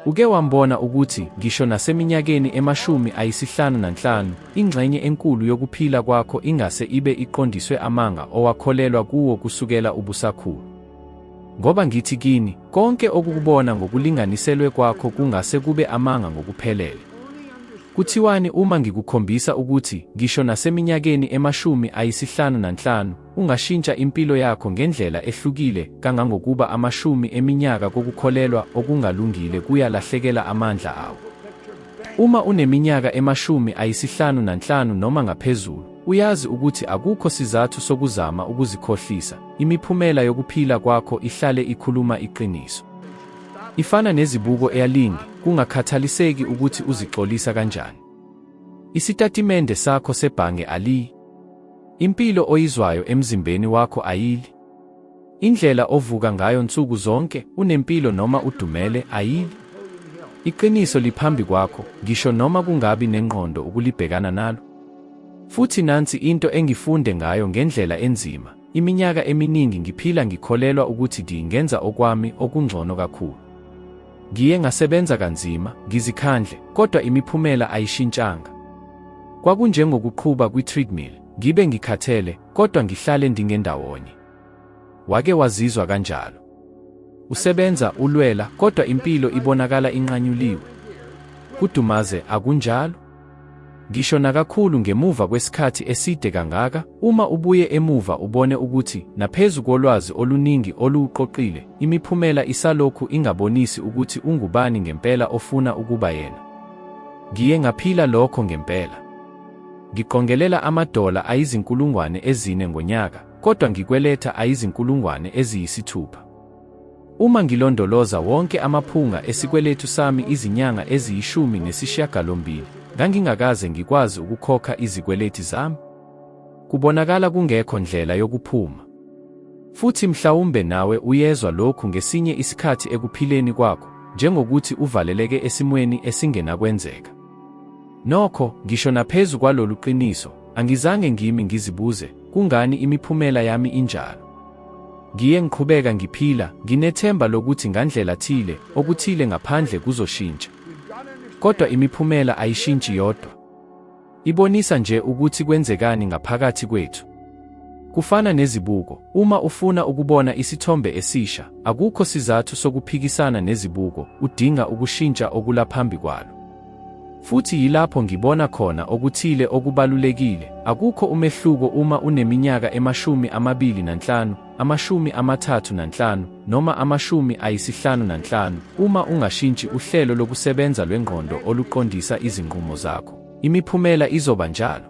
Uke wambona ukuthi ngisho naseminyakeni ema-55 ingxenye enkulu yokuphila kwakho ingase ibe iqondiswe amanga owakholelwa kuwo kusukela ubusakhulu. Ngoba ngithi kini, konke okukubona ngokulinganiselwe kwakho kungase kube amanga ngokuphelele. Kuthiwani uma ngikukhombisa ukuthi ngisho naseminyakeni ema-55 ungashintsha impilo yakho ngendlela ehlukile kangangokuba 10 eminyaka kokukholelwa okungalungile kuyalahlekela amandla awo. Uma uneminyaka ema-55 noma ngaphezulu, uyazi ukuthi akukho sizathu sokuzama ukuzikhohlisa, imiphumela yokuphila kwakho ihlale ikhuluma iqiniso. Ifana nezibuko eyalingi, kungakhathaliseki ukuthi uzixolisa kanjani. Isitatimende sakho sebhange ali. Impilo oyizwayo emzimbeni wakho ayili. Indlela ovuka ngayo nsuku zonke, unempilo noma udumele ayili. Iqiniso liphambi kwakho, ngisho noma kungabi nengqondo ukulibhekana nalo. Futhi nansi into engifunde ngayo ngendlela enzima, iminyaka eminingi ngiphila ngikholelwa ukuthi ngingenza okwami okungcono kakhulu. Ngiye ngasebenza kanzima, ngizikhandle, kodwa imiphumela ayishintshanga. Kwakunjengokuqhuba kwi-treadmill, ngibe ngikhathele, kodwa ngihlale ndingendawonye. Wake wazizwa kanjalo. Usebenza, ulwela, kodwa impilo ibonakala inqanyuliwe. Kudumaze, akunjalo? Ngisho nakakhulu ngemuva kwesikhathi eside kangaka, uma ubuye emuva ubone ukuthi naphezu kolwazi oluningi oluqoqile, imiphumela isalokhu ingabonisi ukuthi ungubani ngempela ofuna ukuba yena. Ngiye ngaphila lokho ngempela. Ngiqongelela amadola $4,000 ngonyaka, kodwa ngikweletha $6,000. Uma ngilondoloza wonke amaphunga esikweletu sami izinyanga eziyishumi-nesishiyagalombili, ngangingakaze ngikwazi ukukhokha izikweleti zami. Kubonakala kungekho ndlela yokuphuma. Futhi mhlawumbe nawe uyezwa lokhu ngesinye isikhathi ekuphileni kwakho, njengokuthi uvaleleke esimweni esingenakwenzeka. Nokho, ngisho naphezu kwalolu qiniso, angizange ngimi ngizibuze, kungani imiphumela yami injalo? Ngiye ngiqhubeka ngiphila, nginethemba lokuthi ngandlela thile, okuthile ngaphandle kuzoshintsha. Kodwa imiphumela ayishintshi yodwa. Ibonisa nje ukuthi kwenzekani ngaphakathi kwethu. Kufana nezibuko, uma ufuna ukubona isithombe esisha, akukho sizathu sokuphikisana nezibuko, udinga ukushintsha okulaphambi kwalo. Futhi yilapho ngibona khona okuthile okubalulekile, akukho umehluko uma uneminyaka ema-25, ama-35 noma ama-55, uma ungashintshi uhlelo lokusebenza lwengqondo oluqondisa izinqumo zakho, imiphumela izoba njalo.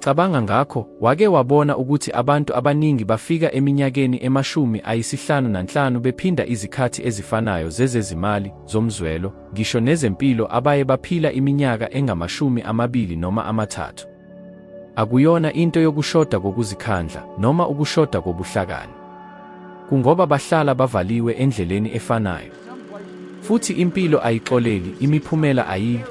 Cabanga ngakho, wake wabona ukuthi abantu abaningi bafika eminyakeni ema-55 bephinda izikhathi ezifanayo zezezimali, zomzwelo, ngisho nezempilo abaye baphila iminyaka engama-20 noma ama-30. Akuyona into yokushoda kokuzikhandla noma ukushoda kobuhlakani. Kungoba bahlala bavaliwe endleleni efanayo. Futhi impilo ayixoleli, imiphumela ayili.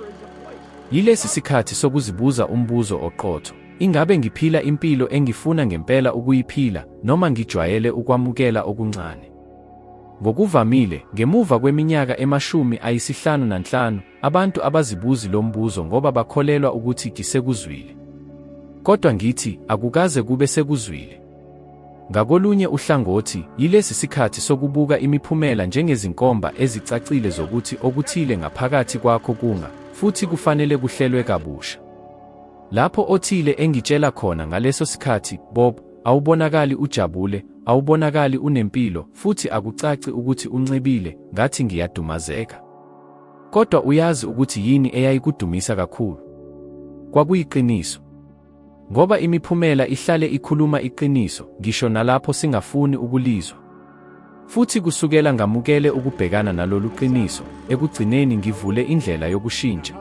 Yilesi sikhathi sokuzibuza umbuzo oqotho. Ingabe ngiphila impilo engifuna ngempela ukuyiphila, noma ngijwayele ukwamukela okuncane? Ngokuvamile, ngemuva kweminyaka ema-55, abantu abazibuzi lo mbuzo ngoba bakholelwa ukuthi kisekuzwile. Kodwa ngithi, akukaze kube sekuzwile. Ngakolunye uhlangothi, yilesi sikhathi sokubuka imiphumela njengezinkomba ezicacile zokuthi okuthile ngaphakathi kwakho futhi kufanele kuhlelwe kabusha. Lapho othile engitshela khona ngaleso sikhathi, Bob, awubonakali ujabule, awubonakali unempilo, futhi akucaci ukuthi uncibile, ngathi ngiyadumazeka. Kodwa uyazi ukuthi yini eyayikudumisa kakhulu? Kwakuyiqiniso. Ngoba imiphumela ihlale ikhuluma iqiniso, ngisho nalapho singafuni ukulizwa. Futhi kusukela ngamukele ukubhekana nalolu qiniso, ekugcineni ngivule indlela yokushintsha.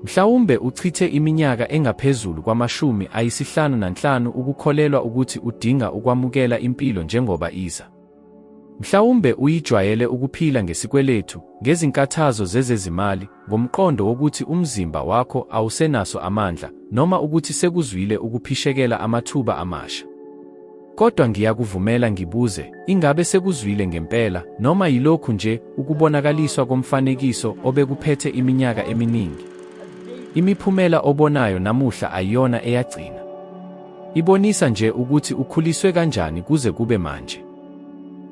Mhlawumbe uchithe iminyaka engaphezulu kwama-55 ukukholelwa ukuthi udinga ukwamukela impilo njengoba iza. Mhlawumbe uyijwayele ukuphila ngesikweletu, ngezinkathazo zezezimali, ngomqondo wokuthi umzimba wakho awusenaso amandla, noma ukuthi sekuzwile ukuphishekela amathuba amasha. Kodwa ngiyakuvumela ngibuze, ingabe sekuzwile ngempela noma yilokhu nje ukubonakaliswa komfanekiso obekuphethe iminyaka eminingi? Imiphumela obonayo namuhla ayiyona eyagcina. Ibonisa nje ukuthi ukhuliswe kanjani kuze kube manje.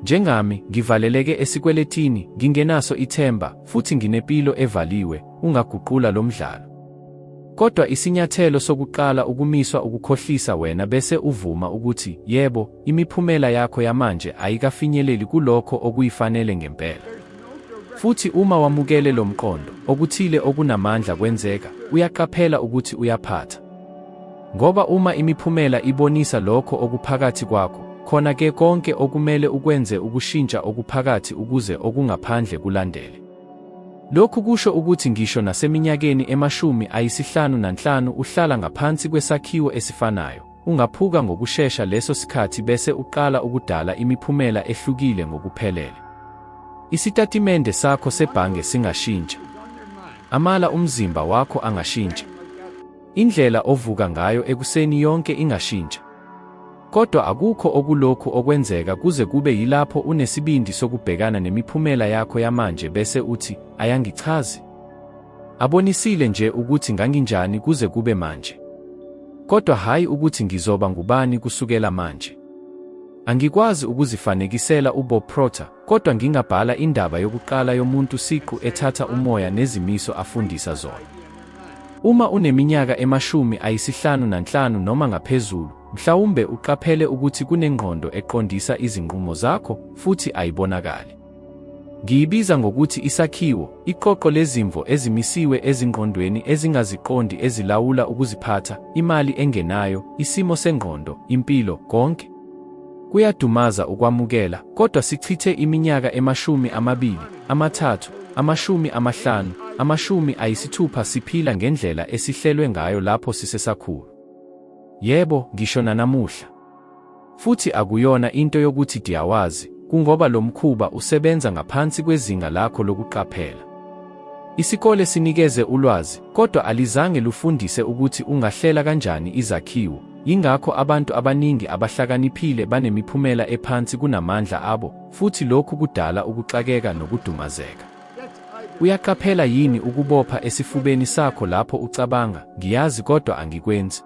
Njengami, ngivaleleke esikweletini, ngingenaso ithemba, futhi nginempilo evaliwe, ungaguqula lo mdlalo. Kodwa isinyathelo sokuqala ukumiswa ukukhohlisa wena bese uvuma ukuthi, yebo, imiphumela yakho yamanje ayikafinyeleli kulokho okuyifanele ngempela. Futhi uma wamukele lo mqondo, okuthile okunamandla kwenzeka, uyaqaphela ukuthi uyaphatha. Ngoba uma imiphumela ibonisa lokho okuphakathi kwakho, khona-ke konke okumele ukwenze ukushintsha okuphakathi ukuze okungaphandle kulandele. Lokhu kusho ukuthi ngisho naseminyakeni ema-55 uhlala ngaphansi kwesakhiwo esifanayo, ungaphuka ngokushesha leso sikhathi bese uqala ukudala imiphumela ehlukile ngokuphelele. Isitatimende sakho sebhange singashintsha. Amala umzimba wakho angashintsha. Indlela ovuka ngayo ekuseni yonke ingashintsha. Kodwa akukho okulokhu okwenzeka kuze kube yilapho unesibindi sokubhekana nemiphumela yakho yamanje bese uthi, ayangichazi. Abonisile nje ukuthi nganginjani kuze kube manje. Kodwa hayi ukuthi ngizoba ngubani kusukela manje. Angikwazi ukuzifanekisela uBob Proctor, kodwa ngingabhala indaba yokuqala yomuntu siqu ethatha umoya nezimiso afundisa zona. Uma uneminyaka ema-55 noma ngaphezulu, mhlawumbe uqaphele ukuthi kunengqondo eqondisa izinqumo zakho futhi ayibonakali. Ngiyibiza ngokuthi isakhiwo, iqoqo lezimvo ezimisiwe ezingqondweni ezingaziqondi ezilawula ukuziphatha, imali engenayo, isimo sengqondo, impilo, konke. Kuyadumaza ukwamukela, kodwa sichithe iminyaka ema-20, ama-30, ama-50, ama-60 siphila ngendlela esihlelwe ngayo lapho sisesakhula. Yebo, ngisho nanamuhla. Futhi akuyona into yokuthi diyawazi, kungoba lo mkhuba usebenza ngaphansi kwezinga lakho lokuqaphela. Isikole sinikeze ulwazi, kodwa alizange lufundise ukuthi ungahlela kanjani izakhiwo. Yingakho abantu abaningi abahlakaniphile banemiphumela ephansi kunamandla abo, futhi lokhu kudala ukuxakeka nokudumazeka. Uyaqaphela yini ukubopha esifubeni sakho lapho ucabanga, ngiyazi kodwa angikwenzi?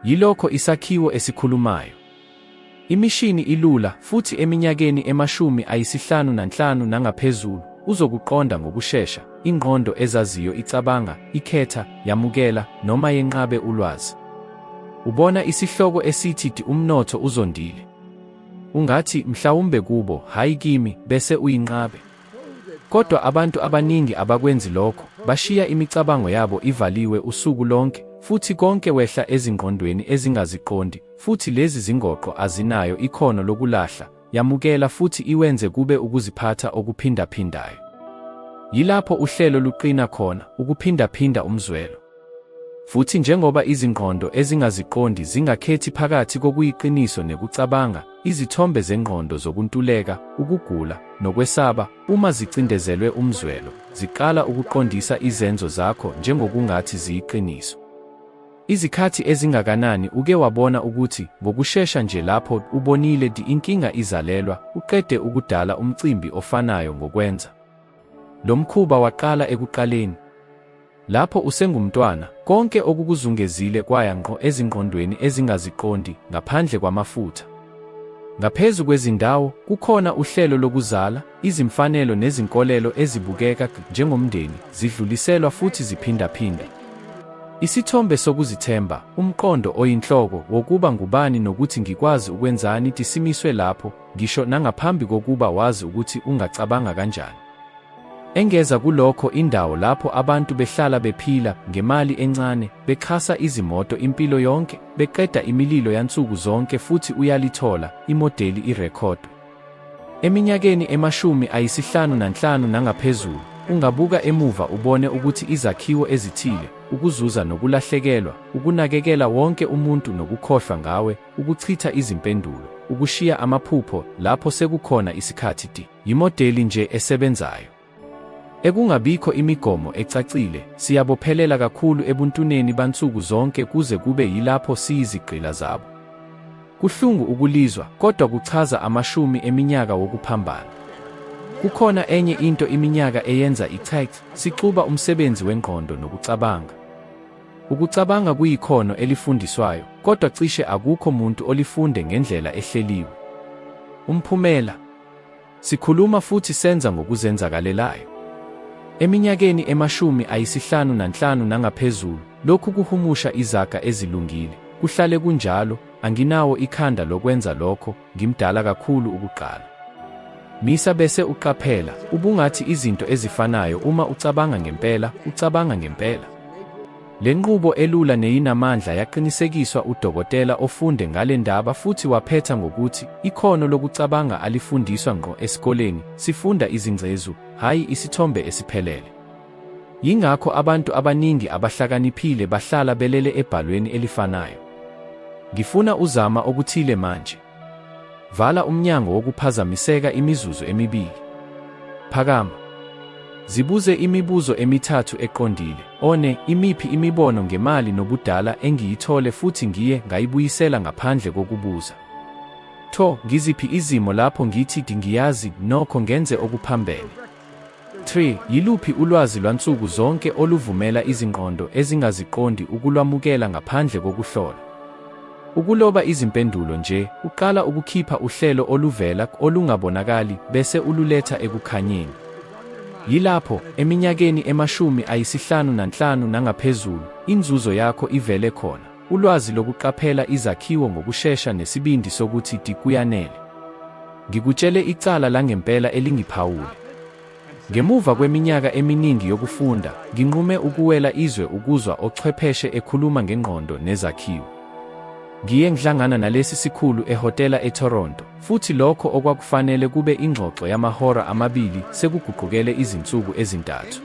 Yilokho isakhiwo esikhulumayo. Imishini ilula, futhi eminyakeni ema-55 nangaphezulu, uzokuqonda ngokushesha, ingqondo ezaziyo icabanga, ikhetha, yamukela, noma yenqabe ulwazi. Ubona isihloko esithi umnotho uzondile. Ungathi mhlawumbe kubo, hayi kimi, bese uyinqabe. Kodwa abantu abaningi abakwenzi lokho, bashiya imicabango yabo ivaliwe usuku lonke, futhi konke wehla ezingqondweni ezingaziqondi, futhi lezi zingoqo azinayo ikhono lokulahla, yamukela futhi iwenze kube ukuziphatha okuphindaphindayo. Yilapho uhlelo luqina khona, ukuphindaphinda umzwelo. Futhi njengoba izingqondo ezingaziqondi zingakhethi phakathi kokuyiqiniso nekucabanga, izithombe zengqondo zokuntuleka, ukugula, nokwesaba, uma zicindezelwe umzwelo, ziqala ukuqondisa izenzo zakho njengokungathi ziyiqiniso. Izikhathi ezingakanani uke wabona ukuthi, ngokushesha nje lapho ubonile inkinga izalelwa, uqede ukudala umcimbi ofanayo ngokwenza. Lo mkhuba waqala ekuqaleni. Lapho usengumntwana, konke okukuzungezile kwaya ngqo ezingqondweni ezingaziqondi, ngaphandle kwamafutha. Ngaphezu kwezindawo, kukhona uhlelo lokuzala, izimfanelo nezinkolelo ezibukeka njengomndeni, zidluliselwa futhi ziphindaphinda. Isithombe sokuzithemba, umqondo oyinhloko wokuba ngubani nokuthi ngikwazi ukwenzani simiswe lapho, ngisho nangaphambi kokuba wazi ukuthi ungacabanga kanjani. Engeza kulokho indawo lapho abantu behlala bephila ngemali encane, bekhasa izimoto impilo yonke, beqeda imililo yansuku zonke futhi uyalithola, imodeli irekhodwe. Eminyakeni ema-55 nangaphezulu, ungabuka emuva ubone ukuthi izakhiwo ezithile, ukuzuza nokulahlekelwa, ukunakekela wonke umuntu nokukhohlwa ngawe, ukuchitha izimpendulo, ukushiya amaphupho lapho sekukhona isikhathi yimodeli nje esebenzayo. Ekungabikho imigomo ecacile, siyabophelela kakhulu ebuntuneni bansuku zonke kuze kube yilapho siyizigqila zabo. Kuhlungu ukulizwa, kodwa kuchaza amashumi eminyaka wokuphambana. Kukhona enye into iminyaka eyenza ichache, sixuba umsebenzi wengqondo nokucabanga. Ukucabanga kuyikhono elifundiswayo, kodwa cishe akukho muntu olifunde ngendlela ehleliwe. Umphumela: sikhuluma futhi senza ngokuzenzakalelayo. Eminyakeni ema-55 nangaphezulu, lokhu kuhumusha izaga ezilungile. Kuhlale kunjalo, anginawo ikhanda lokwenza lokho, ngimdala kakhulu ukuqala. Misa bese uqaphela, ubungathi izinto ezifanayo uma ucabanga ngempela, ucabanga ngempela. Le nqubo elula neyinamandla yaqinisekiswa udokotela ofunde ngale ndaba futhi waphetha ngokuthi, ikhono lokucabanga alifundiswa ngqo esikoleni, sifunda izingcezu, hhayi isithombe esiphelele. Yingakho abantu abaningi abahlakaniphile bahlala belele ebhalweni elifanayo. Ngifuna uzama okuthile manje. Vala umnyango wokuphazamiseka imizuzu emibili. Phakama. Zibuze imibuzo emithathu eqondile. One, imiphi imibono ngemali nobudala engiyithole futhi ngiye ngayibuyisela ngaphandle kokubuza? Tho, ngiziphi izimo lapho ngithi ngiyazi nokho ngenze okuphambene? 3. Yiluphi ulwazi lwansuku zonke oluvumela izingqondo ezingaziqondi ukulwamukela ngaphandle kokuhlola? Ukuloba izimpendulo nje, uqala ukukhipha uhlelo oluvela olungabonakali bese ululetha ekukhanyeni. Yilapho, eminyakeni ema-55 nangaphezulu, inzuzo yakho ivele khona. Ulwazi lokuqaphela izakhiwo ngokushesha nesibindi sokuthi kuyanele. Ngikutshele icala langempela elingiphawule. Ngemuva kweminyaka eminingi yokufunda, nginqume ukuwela izwe ukuzwa ochwepheshe ekhuluma ngengqondo nezakhiwo. Ngiye ngihlangana nalesi sikhulu ehhotela eToronto, futhi lokho okwakufanele kube ingxoxo yamahora 2 sekuguqukele izinsuku ezintathu.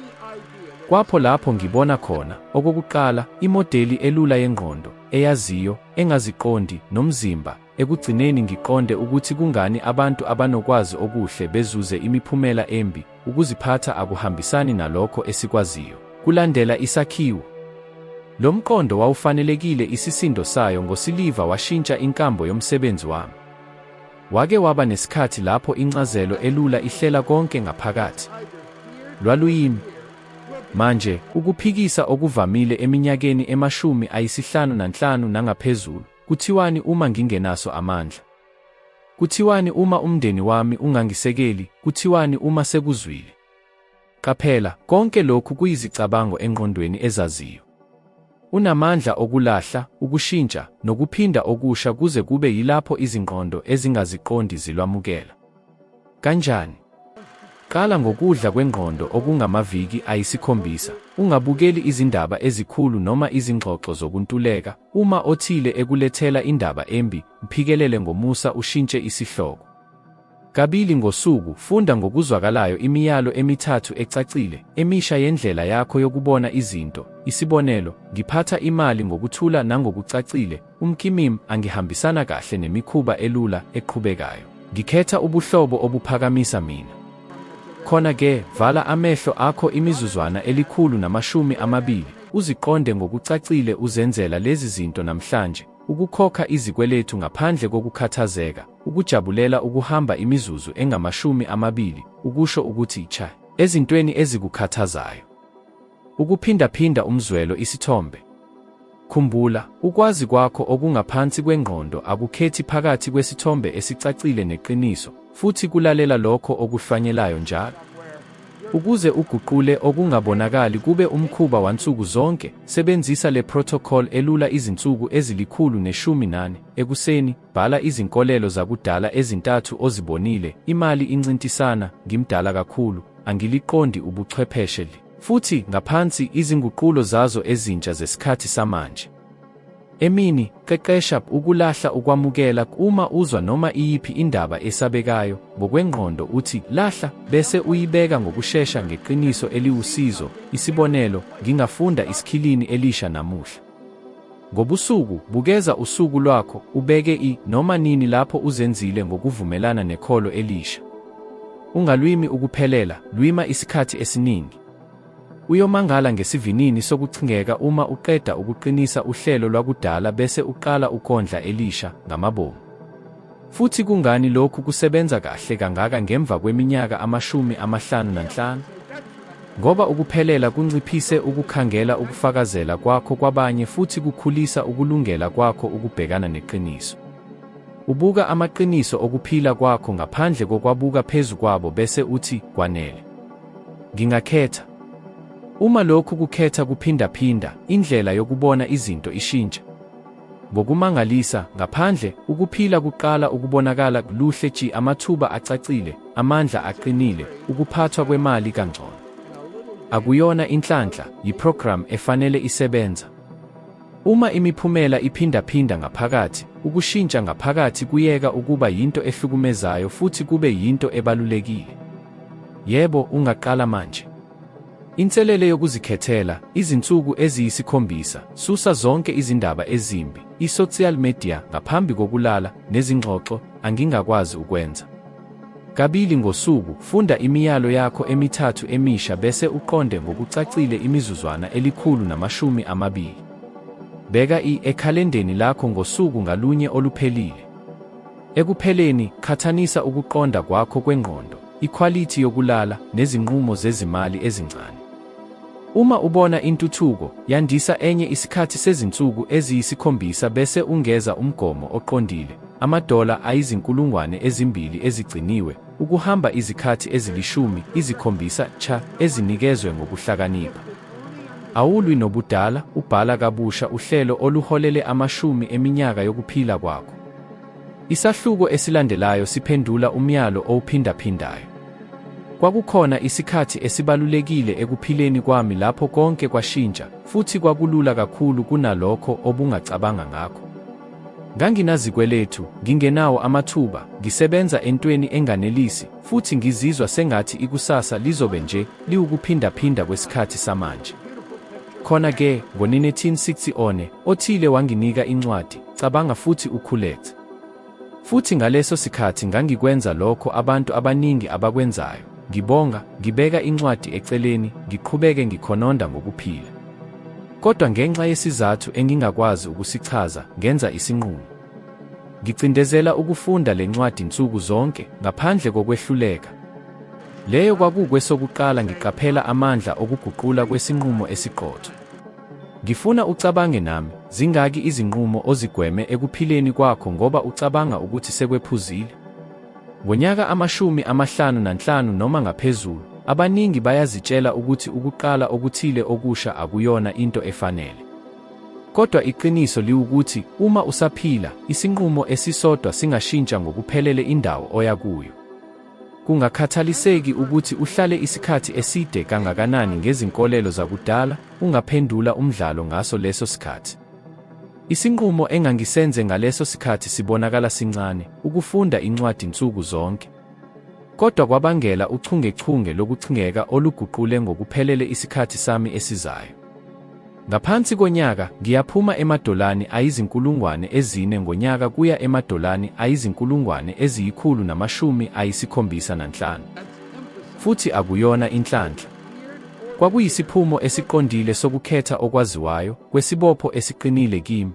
Kwapho lapho ngibona khona, okokuqala, imodeli elula yengqondo, eyaziyo, engaziqondi, nomzimba. Ekugcineni ngiqonde ukuthi kungani abantu abanokwazi okuhle bezuze imiphumela embi, ukuziphatha akuhambisani nalokho esikwaziyo. Kulandela isakhiwo. Lo mqondo wawufanelekile isisindo sayo ngosiliva washintsha inkambo yomsebenzi wami. Wake waba nesikhathi lapho incazelo elula ihlela konke ngaphakathi. Lwaluyimi. Manje, ukuphikisa okuvamile eminyakeni ema-55 nangaphezulu, kuthiwani uma ngingenaso amandla? Kuthiwani uma umndeni wami ungangisekeli? Kuthiwani uma sekuzwile? Qaphela, konke lokhu kuyizicabango engqondweni ezaziyo. Unamandla okulahla, ukushintsha, nokuphinda okusha kuze kube yilapho izingqondo ezingaziqondi zilwamukela. Kanjani? Qala ngokudla kwengqondo okungamaviki ayi-7. Ungabukeli izindaba ezikhulu noma izingxoxo zokuntuleka. Uma othile ekulethela indaba embi, mphikelele ngomusa ushintshe isihloko. 2 ngosuku, funda ngokuzwakalayo imiyalo emithathu ecacile, emisha yendlela yakho yokubona izinto. Isibonelo, ngiphatha imali ngokuthula nangokucacile. Umkimim angihambisana kahle nemikhuba elula eqhubekayo. Ngikhetha ubuhlobo obuphakamisa mina. Khona-ke, vala amehlo akho imizuzwana 120, uziqonde ngokucacile uzenzela lezi zinto namhlanje. Ukukhokha izikweletu ngaphandle kokukhathazeka, ukujabulela ukuhamba imizuzu engama-20, ukusho ukuthi cha ezintweni ezikukhathazayo. Ukuphindaphinda umzwelo isithombe. Khumbula, ukwazi kwakho okungaphansi kwengqondo akukhethi phakathi kwesithombe esicacile neqiniso, futhi kulalela lokho okuhlwanyelayo njalo. Ukuze uguqule okungabonakali kube umkhuba wansuku zonke, sebenzisa le protocol elula izinsuku ezili-114. Ekuseni, bhala izinkolelo zakudala ezintathu ozibonile. Imali incintisana, ngimdala kakhulu, angiliqondi ubuchwepheshe li. Futhi, ngaphansi, izinguqulo zazo ezintsha zesikhathi samanje. Emini, qeqesha ukulahla ukwamukela uma uzwa noma iyiphi indaba esabekayo. Ngokwengqondo uthi, lahla, bese uyibeka ngokushesha ngeqiniso eliwusizo. Isibonelo, ngingafunda isikhilini elisha namuhla. Ngobusuku, bukeza usuku lwakho, ubeke noma nini lapho uzenzile ngokuvumelana nekholo elisha. Ungalwimi ukuphelela, lwima isikhathi esiningi. Uyomangala ngesivinini sokuchingeka uma uqeda ukuqinisa uhlelo lwakudala bese uqala ukondla elisha ngamabomu. Futhi kungani lokhu kusebenza kahle kangaka ngemva kweminyaka 55? Ngoba ukuphelela kunciphise ukukhangela ukufakazela kwakho kwabanye futhi kukhulisa ukulungela kwakho ukubhekana neqiniso. Ubuka amaqiniso okuphila kwakho ngaphandle kokwabuka phezu kwabo bese uthi, kwanele. Ngingakhetha. Uma lokhu kukhetha kuphindaphinda, indlela yokubona izinto ishintsha. Ngokumangalisa, ngaphandle, ukuphila kuqala ukubonakala luhle nje, amathuba acacile, amandla aqinile, ukuphathwa kwemali kangcono. Akuyona inhlanhla, yiprogram efanele isebenza. Uma imiphumela iphindaphinda ngaphakathi, ukushintsha ngaphakathi kuyeka ukuba yinto ehlukumezayo futhi kube yinto ebalulekile. Yebo, ungaqala manje. Inselele yokuzikhethela, izinsuku eziyisikhombisa, susa zonke izindaba ezimbi, i-social media ngaphambi kokulala, nezingxoxo, angingakwazi ukwenza. Kabili ngosuku, funda imiyalo yakho emithathu emisha bese uqonde ngokucacile imizuzwana 120. Beka ekhalendeni lakho ngosuku ngalunye oluphelile. Ekupheleni, qhathanisa ukuqonda kwakho kwengqondo, ikhwalithi yokulala, nezinqumo zezimali ezincane. Uma ubona intuthuko, yandisa enye isikhathi sezinsuku eziyisikhombisa bese ungeza umgomo oqondile, $2 ezigciniwe, ukuhamba izikhathi ezilishumi, izikhombisa cha, ezinikezwe ngokuhlakanipha. Awulwi nobudala, ubhala kabusha uhlelo oluholele 10 eminyaka yokuphila kwakho. Isahluko esilandelayo siphendula umyalo owuphindaphindayo. Kwakukhona isikhathi esibalulekile ekuphileni kwami lapho konke kwashintsha, futhi kwakulula kakhulu kunalokho obungacabanga ngakho. Nganginazikweletu, ngingenawo amathuba, ngisebenza entweni enganelisi, futhi ngizizwa sengathi ikusasa lizobe nje liwukuphindaphinda kwesikhathi samanje. Khona-ke, ngo-1960 othile wanginika incwadi, cabanga futhi ukhuleke. Futhi ngaleso sikhathi ngangikwenza lokho abantu abaningi abakwenzayo. Ngibonga, ngibeka incwadi eceleni, ngiqhubeke ngikhononda ngokuphila. Kodwa ngenxa yesizathu engingakwazi ukusichaza, ngenza isinqumo. Ngicindezela ukufunda le ncwadi nsuku zonke, ngaphandle kokwehluleka. Leyo kwakukwesokuqala ngiqaphela amandla okuguqula kwesinqumo esiqotho. Ngifuna ucabange nami, zingaki izinqumo ozigweme ekuphileni kwakho ngoba ucabanga ukuthi sekwephuzile? Ngonyaka 55 noma ngaphezulu, abaningi bayazitshela ukuthi ukuqala okuthile okusha akuyona into efanele. Kodwa iqiniso liwukuthi, uma usaphila, isinqumo esisodwa singashintsha ngokuphelele indawo oya kuyo. Kungakhathaliseki ukuthi uhlale isikhathi eside kangakanani ngezinkolelo zakudala, ungaphendula umdlalo ngaso leso sikhathi. Isinqumo engangisenze ngaleso sikhathi sibonakala sincane, ukufunda incwadi nsuku zonke. Kodwa kwabangela uchungechunge lokuchingeka oluguqule ngokuphelele isikhathi sami esizayo. Ngaphansi konyaka, ngiyaphuma $4,000 ngonyaka kuya $175,000. Futhi akuyona inhlanhla. Kwakuyisiphumo esiqondile sokukhetha okwaziwayo, kwesibopho esiqinile kimi.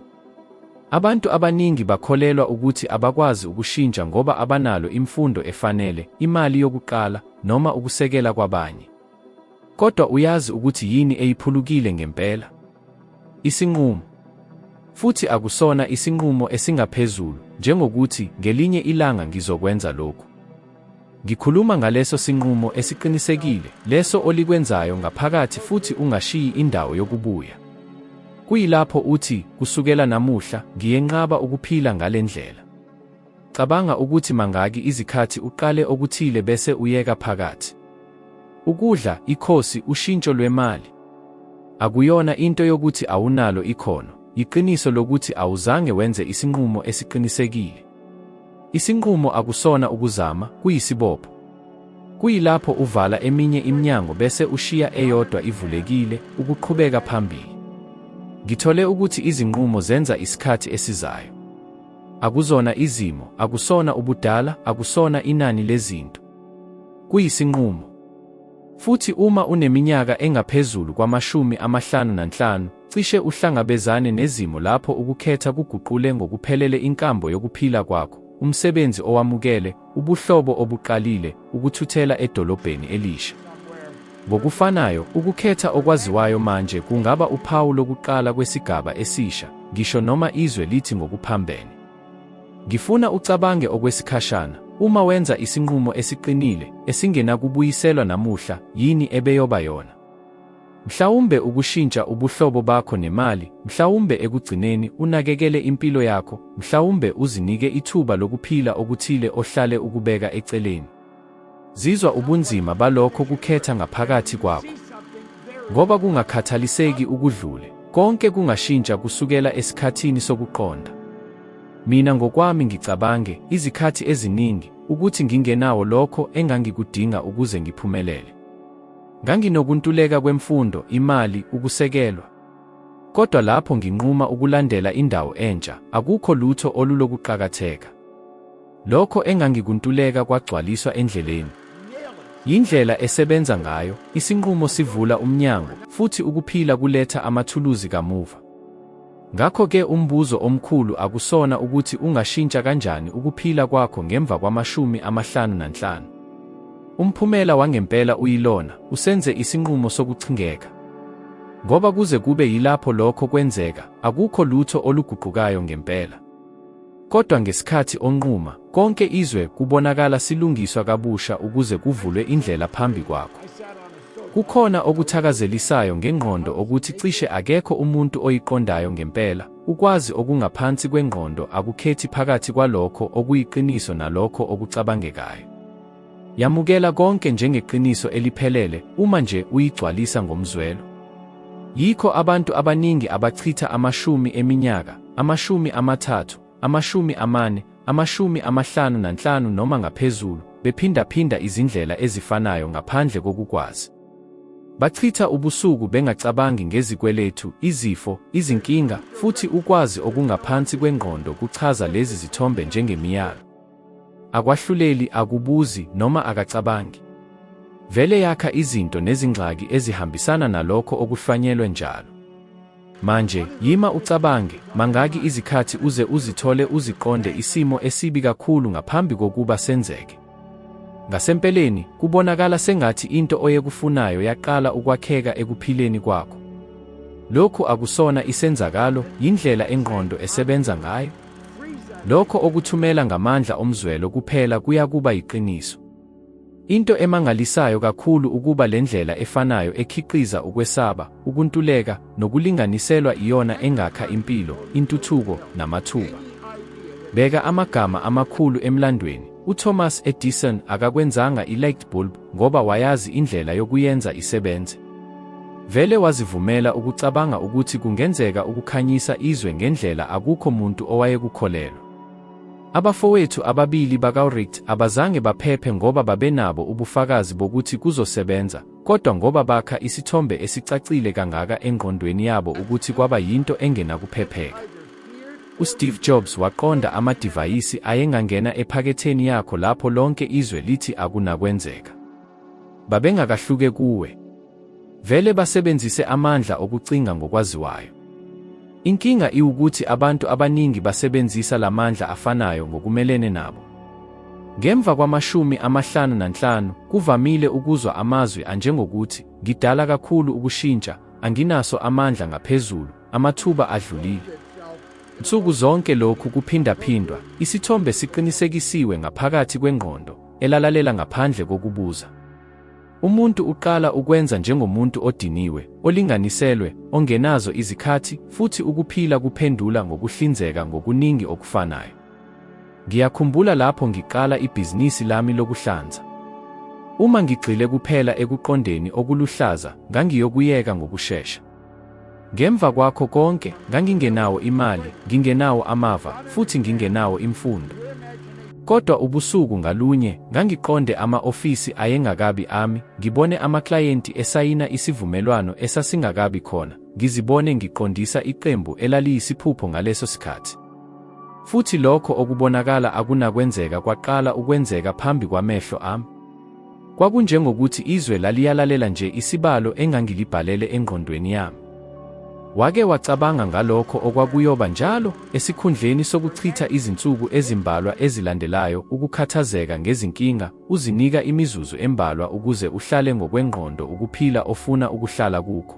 Abantu abaningi bakholelwa ukuthi abakwazi ukushintsha ngoba abanalo imfundo efanele, imali yokuqala, noma ukusekela kwabanye. Kodwa uyazi ukuthi yini eyiphulukile ngempela? Isinqumo. Futhi akusona isinqumo esingaphezulu, njengokuthi ngelinye ilanga ngizokwenza lokhu. Ngikhuluma ngaleso sinqumo esiqinisekile, leso olikwenzayo ngaphakathi futhi ungashiyi indawo yokubuya. Kuyilapho uthi, kusukela namuhla, ngiyenqaba ukuphila ngale ndlela. Cabanga ukuthi mangaki izikhathi uqale okuthile bese uyeka phakathi. Ukudla, ikhosi, ushintsho lwemali. Akuyona into yokuthi awunalo ikhono, iqiniso lokuthi awuzange wenze isinqumo esiqinisekile. Isinqumo akusona ukuzama, kuyisibopho. Kuyilapho uvala eminye iminyango bese ushiya eyodwa ivulekile, ukuqhubeka phambili. Ngithole ukuthi izinqumo zenza isikhathi esizayo. Akuzona izimo, akusona ubudala, akusona inani lezinto. Kuyisinqumo. Futhi uma uneminyaka engaphezulu kwama-55, cishe uhlangabezane nezimo lapho ukukhetha kuguqule ngokuphelele inkambo yokuphila kwakho, umsebenzi owamukele, ubuhlobo obuqalile, ukuthuthela edolobheni elisha. Ngokufanayo, ukukhetha okwaziwayo manje kungaba uphawu lokuqala kwesigaba esisha, ngisho noma izwe lithi ngokuphambene. Ngifuna ucabange okwesikhashana, uma wenza isinqumo esiqinile, esingenakubuyiselwa namuhla, yini ebeyoba yona? Mhlawumbe ukushintsha ubuhlobo bakho nemali, mhlawumbe ekugcineni unakekele impilo yakho, mhlawumbe uzinike ithuba lokuphila okuthile ohlale ukubeka eceleni. Zizwa ubunzima balokho kukhetha ngaphakathi kwakho. Ngoba kungakhathaliseki ukudlule, konke kungashintsha kusukela esikhathini sokuqonda. Mina ngokwami ngicabange, izikhathi eziningi, ukuthi ngingenawo lokho engangikudinga ukuze ngiphumelele. Nganginokuntuleka kwemfundo, imali, ukusekelwa. Kodwa lapho nginquma ukulandela indawo entsha, akukho lutho olulokuqakatheka. Lokho engangikuntuleka kwagcwaliswa endleleni. Yindlela esebenza ngayo, isinqumo sivula umnyango, futhi ukuphila kuletha amathuluzi kamuva. Ngakho-ke umbuzo omkhulu akusona ukuthi ungashintsha kanjani ukuphila kwakho ngemva kwama-55. Umphumela wangempela uyilona, usenze isinqumo sokuchingeka. Ngoba kuze kube yilapho lokho kwenzeka, akukho lutho oluguqukayo ngempela. Kodwa ngesikhathi onquma, konke izwe kubonakala silungiswa kabusha ukuze kuvulwe indlela phambi kwakho. Kukhona okuthakazelisayo ngengqondo ukuthi cishe akekho umuntu oyiqondayo ngempela, ukwazi okungaphansi kwengqondo akukhethi phakathi kwalokho okuyiqiniso nalokho okucabangekayo. Yamukela konke njengeqiniso eliphelele uma nje uyigcwalisa ngomzwelo. Yikho abantu abaningi abachitha 10 eminyaka, 30, 40, 55 noma ngaphezulu, bephindaphinda izindlela ezifanayo ngaphandle kokukwazi. Bachitha ubusuku bengacabangi ngezikweletu, izifo, izinkinga, futhi ukwazi okungaphansi kwengqondo kuchaza lezi zithombe njengemiyalo. Akwahluleli, akubuzi, noma akacabangi. Vele yakha izinto nezingxaki ezihambisana nalokho okuhlwanyelwe njalo. Manje, yima ucabange, mangaki izikhathi uze uzithole uziqonde isimo esibi kakhulu ngaphambi kokuba senzeke. Ngasempeleni, kubonakala sengathi into oyekufunayo yaqala ukwakheka ekuphileni kwakho. Lokhu akusona isenzakalo, yindlela engqondo esebenza ngayo. Lokho okuthumela ngamandla omzwelo kuphela kuyakuba yiqiniso. Into emangalisayo kakhulu ukuba lendlela efanayo ekhiqiza ukwesaba, ukuntuleka, nokulinganiselwa iyona engakha impilo, intuthuko, namathuba. Beka amagama amakhulu emlandweni. UThomas Edison akakwenzanga i-light bulb ngoba wayazi indlela yokuyenza isebenze. Vele wazivumela ukucabanga ukuthi kungenzeka ukukhanyisa izwe ngendlela akukho muntu owayekukholelwa. Abafowethu ababili bakaWright abazange baphephe ngoba babenabo ubufakazi bokuthi kuzosebenza, kodwa ngoba bakha isithombe esicacile kangaka engqondweni yabo ukuthi kwaba yinto engenakuphepheka. USteve Jobs waqonda amadivayisi ayengangena ephaketheni yakho lapho lonke izwe lithi akunakwenzeka. Babengakahluke kuwe. Vele basebenzise amandla okucinga ngokwaziwayo. Inkinga iwukuthi abantu abaningi basebenzisa lamandla afanayo ngokumelene nabo. Ngemva kwama-55, kuvamile ukuzwa amazwi anjengokuthi, ngidala kakhulu ukushintsha, anginaso amandla ngaphezulu, amathuba adlulile. Nsuku zonke lokhu kuphindaphindwa, isithombe siqinisekisiwe ngaphakathi kwengqondo, elalalela ngaphandle kokubuza. Umuntu uqala ukwenza njengomuntu odiniwe, olinganiselwe, ongenazo izikhathi, futhi ukuphila kuphendula ngokuhlinzeka ngokuningi okufanayo. Ngiyakhumbula lapho ngiqala ibhizinisi lami lokuhlanza. Uma ngigxile kuphela ekuqondeni okuluhlaza, ngangiyokuyeka ngokushesha. Ngemva kwakho konke, ngangingenawo imali, ngingenawo amava, futhi ngingenawo imfundo. Kodwa ubusuku ngalunye, ngangiqonde ama-ofisi ayengakabi ami, ngibone amaklayenti esayina isivumelwano esasingakabi khona, ngizibone ngiqondisa iqembu elaliyisiphupho ngaleso sikhathi. Futhi lokho okubonakala akunakwenzeka kwaqala ukwenzeka phambi kwamehlo ami. Kwakunjengokuthi izwe laliyalalela nje isibalo engangilibhalele engqondweni yami. Wake wacabanga ngalokho okwakuyoba njalo esikhundleni sokuchitha izinsuku ezimbalwa ezilandelayo ukukhathazeka ngezinkinga, uzinika imizuzu embalwa ukuze uhlale ngokwengqondo ukuphila ofuna ukuhlala kukho.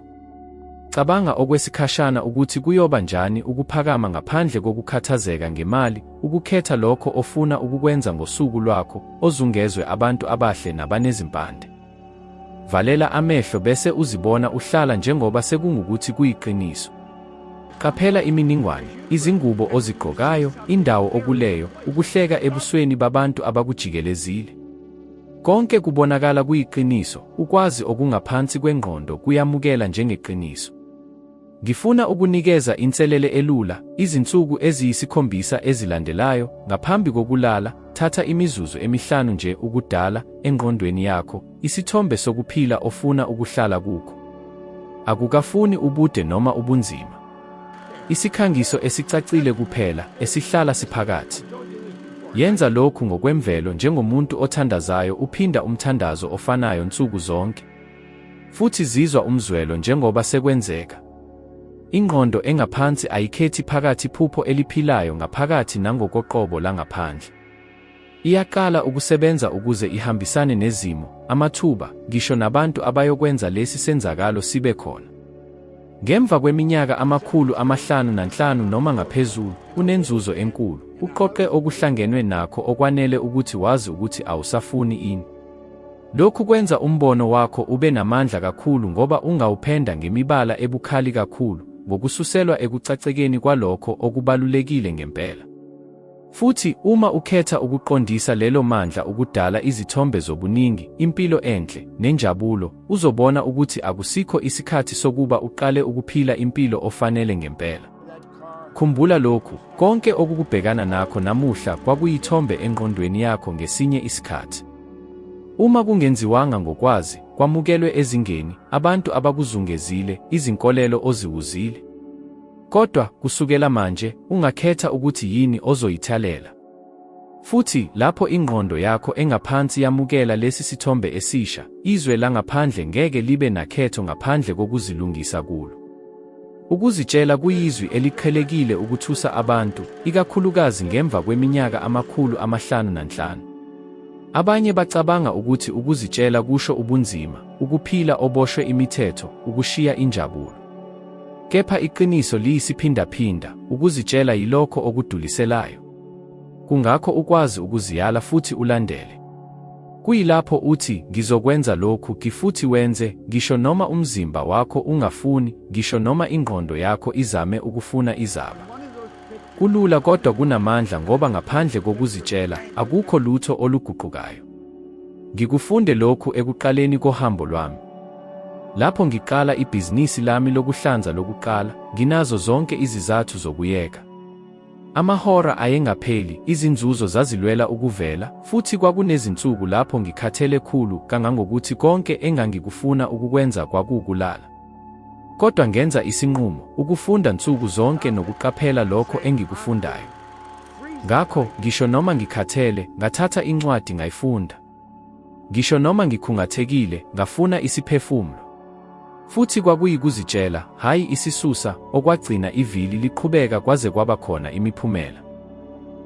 Cabanga okwesikhashana ukuthi kuyoba njani ukuphakama ngaphandle kokukhathazeka ngemali, ukukhetha lokho ofuna ukukwenza ngosuku lwakho, ozungezwe abantu abahle nabanezimpande. Valela amehlo bese uzibona uhlala njengoba sekungukuthi kuyiqiniso. Qaphela imininingwane, izingubo ozigqokayo, indawo okuleyo, ukuhleka ebusweni babantu abakujikelezile. Konke kubonakala kuyiqiniso, ukwazi okungaphansi kwengqondo kuyamukela njengeqiniso. Ngifuna ukunikeza inselele elula, izinsuku eziyisikhombisa ezilandelayo, ngaphambi kokulala, thatha imizuzu emihlanu nje ukudala, engqondweni yakho, isithombe sokuphila ofuna ukuhlala kukho. Akukafuni ubude noma ubunzima. Isikhangiso esicacile kuphela, esihlala siphakathi. Yenza lokhu ngokwemvelo njengomuntu othandazayo uphinda umthandazo ofanayo nsuku zonke. Futhi zizwa umzwelo njengoba sekwenzeka. Ingqondo engaphansi ayikhethi phakathi phupho eliphilayo ngaphakathi nangokoqobo langaphandle. Iyaqala ukusebenza ukuze ihambisane nezimo, amathuba, ngisho nabantu abayokwenza lesi senzakalo sibe khona. Ngemva kweminyaka 505 noma ngaphezulu, unenzuzo enkulu, uqoqe okuhlangenwe nakho okwanele ukuthi wazi ukuthi awusafuni ini. Lokhu kwenza umbono wakho ube namandla kakhulu ngoba ungawuphenda ngemibala ebukhali kakhulu, ngokususelwa ekucacekeni kwalokho okubalulekile ngempela. Futhi uma ukhetha ukuqondisa lelo mandla ukudala izithombe zobuningi, impilo enhle, nenjabulo, uzobona ukuthi akusikho isikhathi sokuba uqale ukuphila impilo ofanele ngempela. Khumbula lokhu, konke okukubhekana nakho namuhla kwakuyithombe engqondweni yakho ngesinye isikhathi. Uma kungenziwanga ngokwazi, kwamukelwe ezingeni, abantu abakuzungezile, izinkolelo oziwuzile. Kodwa, kusukela manje, ungakhetha ukuthi yini ozoyithalela. Futhi, lapho ingqondo yakho engaphansi yamukela lesi sithombe esisha, izwe langaphandle ngeke libe nakhetho ngaphandle kokuzilungisa kulo. Ukuzitshela kuyizwi eliqhelekile ukuthusa abantu, ikakhulukazi ngemva kweminyaka 505. Abanye bacabanga ukuthi ukuzitshela kusho ubunzima, ukuphila oboshwe imithetho, ukushiya injabulo. Kepha iqiniso liyisiphindaphinda, ukuzitshela yilokho okuduliselayo. Kungakho ukwazi ukuziyala futhi ulandele. Kuyilapho uthi, ngizokwenza lokhu futhi wenze, ngisho noma umzimba wakho ungafuni, ngisho noma ingqondo yakho izame ukufuna izaba. Kulula kodwa kunamandla ngoba ngaphandle kokuzitshela, akukho lutho oluguqukayo. Ngikufunde lokhu ekuqaleni kohambo lwami. Lapho ngiqala ibhizinisi lami lokuhlanza lokuqala, nginazo zonke izizathu zokuyeka. Amahora ayengapheli, izinzuzo zazilwela ukuvela, futhi kwakunezinsuku lapho ngikhathele khulu kangangokuthi konke engangikufuna ukukwenza kwakukulala. Kodwa ngenza isinqumo, ukufunda nsuku zonke nokuqaphela lokho engikufundayo. Ngakho, ngisho noma ngikhathele, ngathatha incwadi ngayifunda. Ngisho noma ngikhungathekile, ngafuna isiphefumulo. Futhi kwakuyikuzitshela, hayi isisusa, okwagcina ivili liqhubeka kwaze kwaba khona imiphumela.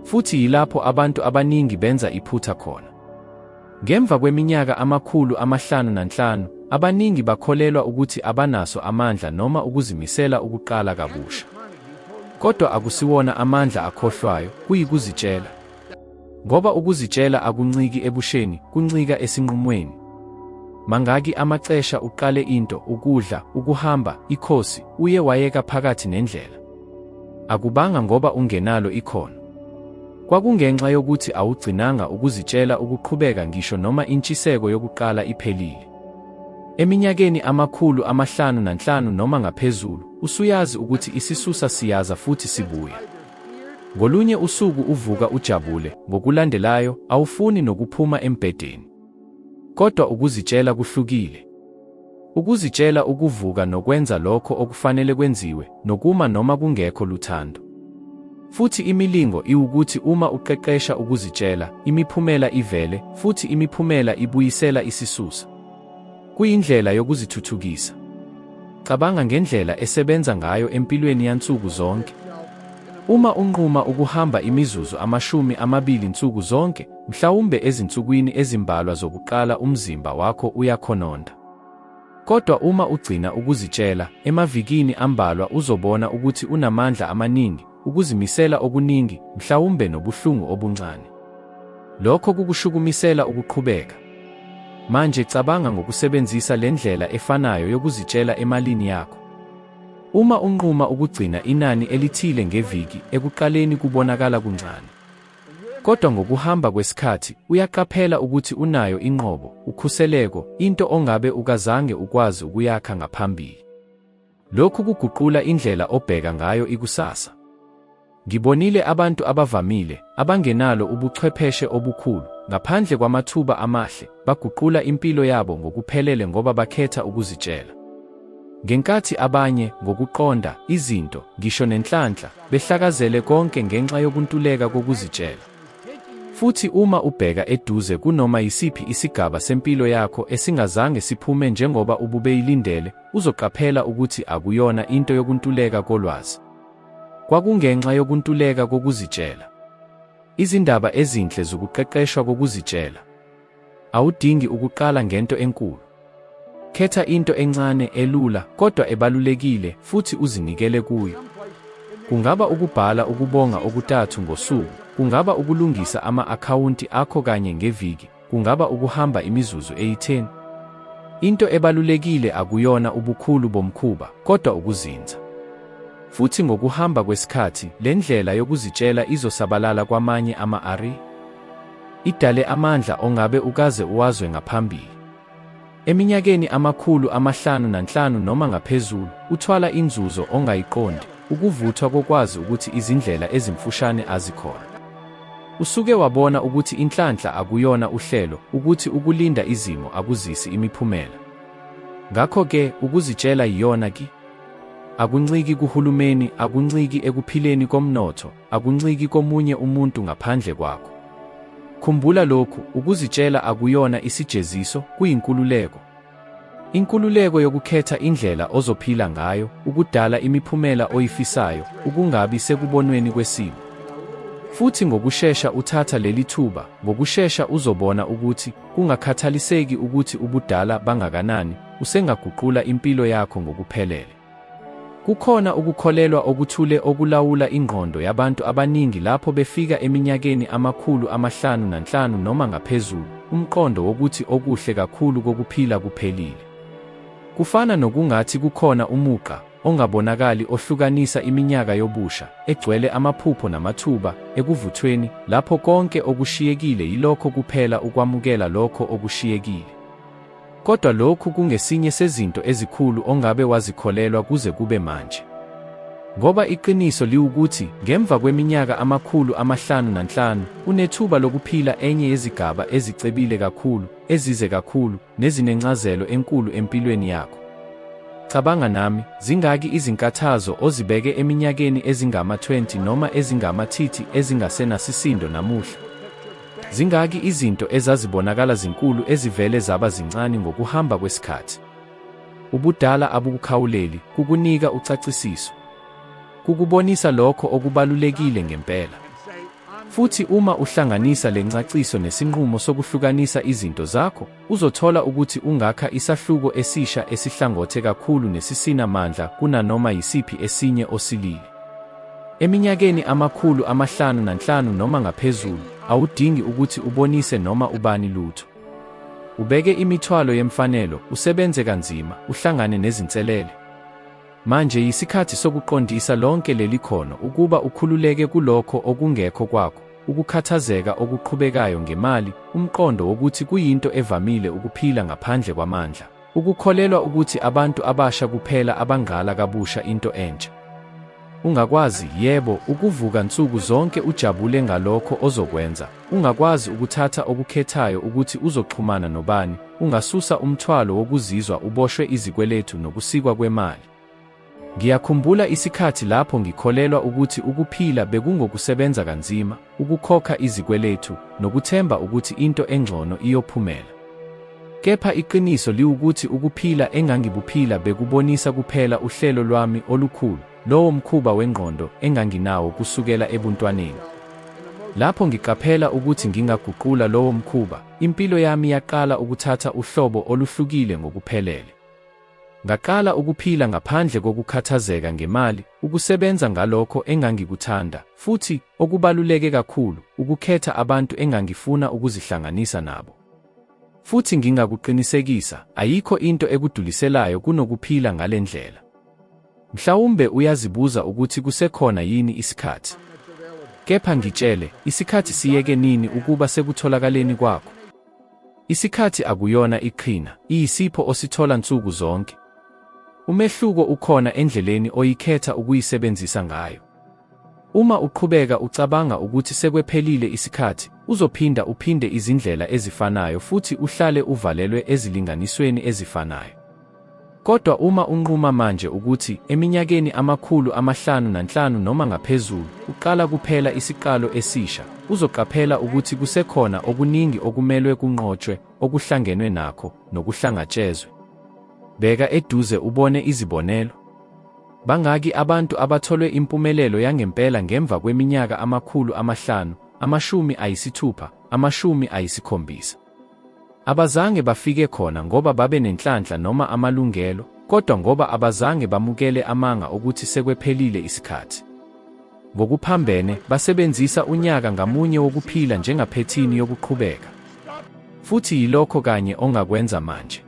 Futhi yilapho abantu abaningi benza iphutha khona. Ngemva kweminyaka 505, abaningi bakholelwa ukuthi abanaso amandla noma ukuzimisela ukuqala kabusha. Kodwa akusiwona amandla akhohlwayo, kuyikuzitshela. Ngoba ukuzitshela akunciki ebusheni, kuncika esinqumweni. Mangaki amacesha uqale into, ukudla, ukuhamba, ikhosi, uye wayeka phakathi nendlela. Akubanga ngoba ungenalo ikhono. Kwakungenxa yokuthi awugcinanga ukuzitshela ukuqhubeka ngisho noma intshiseko yokuqala iphelile. Eminyakeni 505 noma ngaphezulu, usuyazi ukuthi isisusa siyaza futhi sibuya. Ngolunye usuku uvuka ujabule, ngokulandelayo, awufuni nokuphuma embhedeni. Kodwa ukuzitshela kuhlukile. Ukuzitshela ukuvuka nokwenza lokho okufanele kwenziwe, nokuma noma kungekho luthando. Futhi imilingo iwukuthi uma uqeqesha ukuzitshela, imiphumela ivele, futhi imiphumela ibuyisela isisusa. Kuyindlela yokuzithuthukisa. Cabanga ngendlela esebenza ngayo empilweni yansuku zonke. Uma unquma ukuhamba imizuzu 20 nsuku zonke, mhlawumbe ezinsukwini ezimbalwa zokuqala umzimba wakho uyakhononda. Kodwa uma ugcina ukuzitshela, emavikini ambalwa uzobona ukuthi unamandla amaningi, ukuzimisela okuningi, mhlawumbe nobuhlungu obuncane. Lokho kukushukumisela ukuqhubeka. Manje cabanga ngokusebenzisa le ndlela efanayo yokuzitshela emalini yakho. Uma unquma ukugcina inani elithile ngeviki, ekuqaleni kubonakala kuncane. Kodwa ngokuhamba kwesikhathi, uyaqaphela ukuthi unayo inqobo, ukhuseleko, into ongabe ukazange ukwazi ukuyakha ngaphambili. Lokhu kuguqula indlela obheka ngayo ikusasa. Ngibonile abantu abavamile, abangenalo ubuchwepheshe obukhulu, ngaphandle kwamathuba amahle, baguqula impilo yabo ngokuphelele ngoba bakhetha ukuzitshela. Ngenkathi abanye, ngokuqonda izinto, ngisho nenhlanhla, behlakazele konke ngenxa yokuntuleka kokuzitshela. Futhi uma ubheka eduze kunoma yisiphi isigaba sempilo yakho esingazange siphume njengoba ububeyilindele, uzoqaphela ukuthi akuyona into yokuntuleka kolwazi. Kwakungenxa yokuntuleka kokuzitshela. Izindaba ezinhle zokuqeqeshwa kokuzitshela. Awudingi ukuqala ngento enkulu. Khetha into encane elula kodwa ebalulekile futhi uzinikele kuyo. Kungaba ukubhala ukubonga okuthathu ngosuku, kungaba ukulungisa ama-akhawunti akho kanye ngeviki, kungaba ukuhamba imizuzu 10. Into ebalulekile akuyona ubukhulu bomkhuba, kodwa ukuzinza. Futhi ngokuhamba kwesikhathi, le ndlela yokuzitshela izosabalala kwamanye ama-ari. Idale amandla ongabe ukaze uwazwe ngaphambili. Eminyakeni 500 noma ngaphezulu, uthwala inzuzo ongayiqondi, ukuvuthwa kokwazi ukuthi izindlela ezimfushane azikhona. Usuke wabona ukuthi inhlanhla akuyona uhlelo, ukuthi ukulinda izimo akuzisi imiphumela. Ngakho-ke, ukuzitshela yiyona ki. Akunciki kuhulumeni, akunciki ekuphileni komnotho, akunciki komunye umuntu ngaphandle kwakho. Khumbula lokhu, ukuzitshela akuyona isijeziso, kuyinkululeko. Inkululeko yokukhetha indlela ozophila ngayo, ukudala imiphumela oyifisayo, ukungabi sekubonweni kwesimo. Futhi ngokushesha uthatha leli thuba, ngokushesha uzobona ukuthi, kungakhathaliseki ukuthi ubudala bangakanani, usengaguqula impilo yakho ngokuphelele. Kukhona ukukholelwa okuthule okulawula ingqondo yabantu abaningi lapho befika eminyakeni 505 noma ngaphezulu, umqondo wokuthi okuhle kakhulu kokuphila kuphelile. Kufana nokungathi kukhona umuqa ongabonakali ohlukanisa iminyaka yobusha, egcwele amaphupho namathuba, ekuvuthweni, lapho konke okushiyekile yilokho kuphela ukwamukela lokho okushiyekile. Kodwa lokhu kungesinye sezinto ezikhulu ongabe wazikholelwa kuze kube manje. Ngoba iqiniso liwukuthi, ngemva kweminyaka 505, unethuba lokuphila enye yezigaba ezicebile kakhulu, ezize kakhulu, nezinencazelo enkulu empilweni yakho. Cabanga nami, zingaki izinkathazo ozibeke eminyakeni ezingama-20 noma ezingama-30 ezingasenasisindo namuhla? Zingaki izinto ezazibonakala zinkulu ezivele zaba zincane ngokuhamba kwesikhathi? Ubudala abukukhawuleli, kukunika ucacisiso. Kukubonisa lokho okubalulekile ngempela. Futhi uma uhlanganisa le ncaciso nesinqumo sokuhlukanisa izinto zakho, uzothola ukuthi ungakha isahluko esisha esihlangothwe kakhulu nesisinamandla kunanoma yisiphi esinye osilile. Eminyakeni 505 noma ngaphezulu, awudingi ukuthi ubonise noma ubani lutho. Ubeke imithwalo yemfanelo, usebenze kanzima, uhlangane nezinselele. Manje yisikhathi sokuqondisa lonke leli khono ukuba ukhululeke kulokho okungekho kwakho, ukukhathazeka okuqhubekayo ngemali, umqondo wokuthi kuyinto evamile ukuphila ngaphandle kwamandla, ukukholelwa ukuthi abantu abasha kuphela abangala kabusha into entsha. Ungakwazi, yebo, ukuvuka nsuku zonke ujabule ngalokho ozokwenza, ungakwazi ukuthatha okukhethayo ukuthi uzoxhumana nobani, ungasusa umthwalo wokuzizwa uboshwe izikweletu nokusikwa kwemali. Ngiyakhumbula isikhathi lapho ngikholelwa ukuthi ukuphila bekungokusebenza kanzima, ukukhokha izikweletu, nokuthemba ukuthi into engcono iyophumela. Kepha iqiniso liwukuthi ukuphila engangibuphila bekubonisa kuphela uhlelo lwami olukhulu, lowo mkhuba wengqondo enganginawo kusukela ebuntwaneni. Lapho ngiqaphela ukuthi ngingaguqula lowo mkhuba, impilo yami yaqala ukuthatha uhlobo oluhlukile ngokuphelele. Ngaqala ukuphila ngaphandle kokukhathazeka ngemali, ukusebenza ngalokho engangikuthanda, futhi okubaluleke kakhulu, ukukhetha abantu engangifuna ukuzihlanganisa nabo. Futhi ngingakuqinisekisa, ayikho into ekuduliselayo kunokuphila ngale ndlela. Mhlawumbe uyazibuza ukuthi kusekhona yini isikhathi. Kepha ngitshele, isikhathi siyeke nini ukuba sekutholakaleni kwakho? Isikhathi akuyona iqhina, iyisipho osithola nsuku zonke. Umehluko ukhona endleleni oyikhetha ukuyisebenzisa ngayo. Uma uqhubeka ucabanga ukuthi sekwephelile isikhathi, uzophinda uphinde izindlela ezifanayo futhi uhlale uvalelwe ezilinganisweni ezifanayo. Kodwa uma unquma manje ukuthi eminyakeni ama500 noma ngaphezulu, uqala kuphela isiqalo esisha, uzoqaphela ukuthi kusekhona okuningi okumelwe kunqotshwe, okuhlangenwe nakho, nokuhlangatshezwe. Bheka eduze ubone izibonelo. Bangaki abantu abatholwe impumelelo yangempela ngemva kweminyaka 500, 60, 70? Abazange bafike khona ngoba babe nenhlanhla noma amalungelo, kodwa ngoba abazange bamukele amanga ukuthi sekwephelile isikhathi. Ngokuphambene, basebenzisa unyaka ngamunye wokuphila njengaphethini yokuqhubeka. Futhi yilokho kanye ongakwenza manje.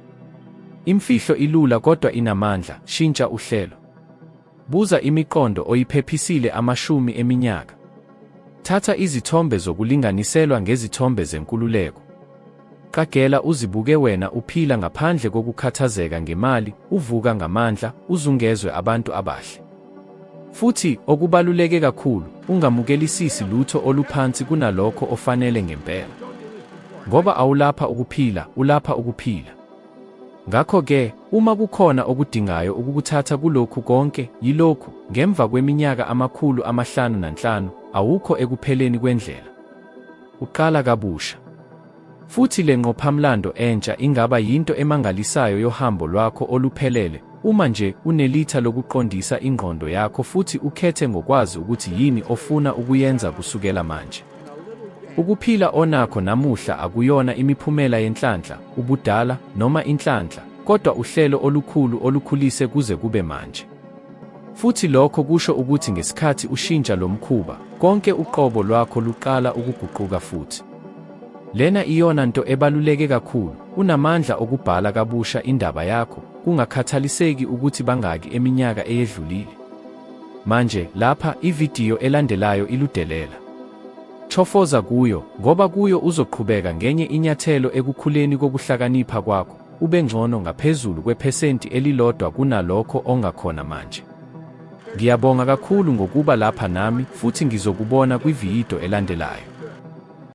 Imfihlo ilula kodwa inamandla, shintsha uhlelo. Buza imiqondo oyiphephisile 10 eminyaka. Thatha izithombe zokulinganiselwa ngezithombe zenkululeko. Qagela uzibuke wena uphila ngaphandle kokukhathazeka ngemali, uvuka ngamandla, uzungezwe abantu abahle. Futhi, okubaluleke kakhulu, ungamukelisisi lutho oluphansi kunalokho ofanele ngempela. Ngoba awulapha ukuphila, ulapha ukuphila. Ngakho-ke, uma kukhona okudingayo ukukuthatha kulokhu konke, yilokhu, ngemva kweminyaka 505, awukho ekupheleni kwendlela. Uqala kabusha. Futhi le nqophamlando entsha ingaba yinto emangalisayo yohambo lwakho oluphelele, uma nje unelitha lokuqondisa ingqondo yakho futhi ukhethe ngokwazi ukuthi yini ofuna ukuyenza kusukela manje. Ukuphila onakho namuhla akuyona imiphumela yenhlanhla, ubudala, noma inhlanhla, kodwa uhlelo olukhulu olukhulise kuze kube manje. Futhi lokho kusho ukuthi ngesikhathi ushintsha lo mkhuba, konke uqobo lwakho luqala ukuguquka futhi. Lena iyona nto ebaluleke kakhulu, unamandla okubhala kabusha indaba yakho, kungakhathaliseki ukuthi bangaki eminyaka eyedlulile. Manje, lapha, ividiyo elandelayo iludelela. Chofoza kuyo, ngoba kuyo uzoqhubeka ngenye inyathelo ekukhuleni kokuhlakanipha kwakho, ube ngcono ngaphezulu kwephesenti elilodwa kunalokho ongakhona manje. Ngiyabonga kakhulu ngokuba lapha nami, futhi ngizokubona kwividiyo elandelayo.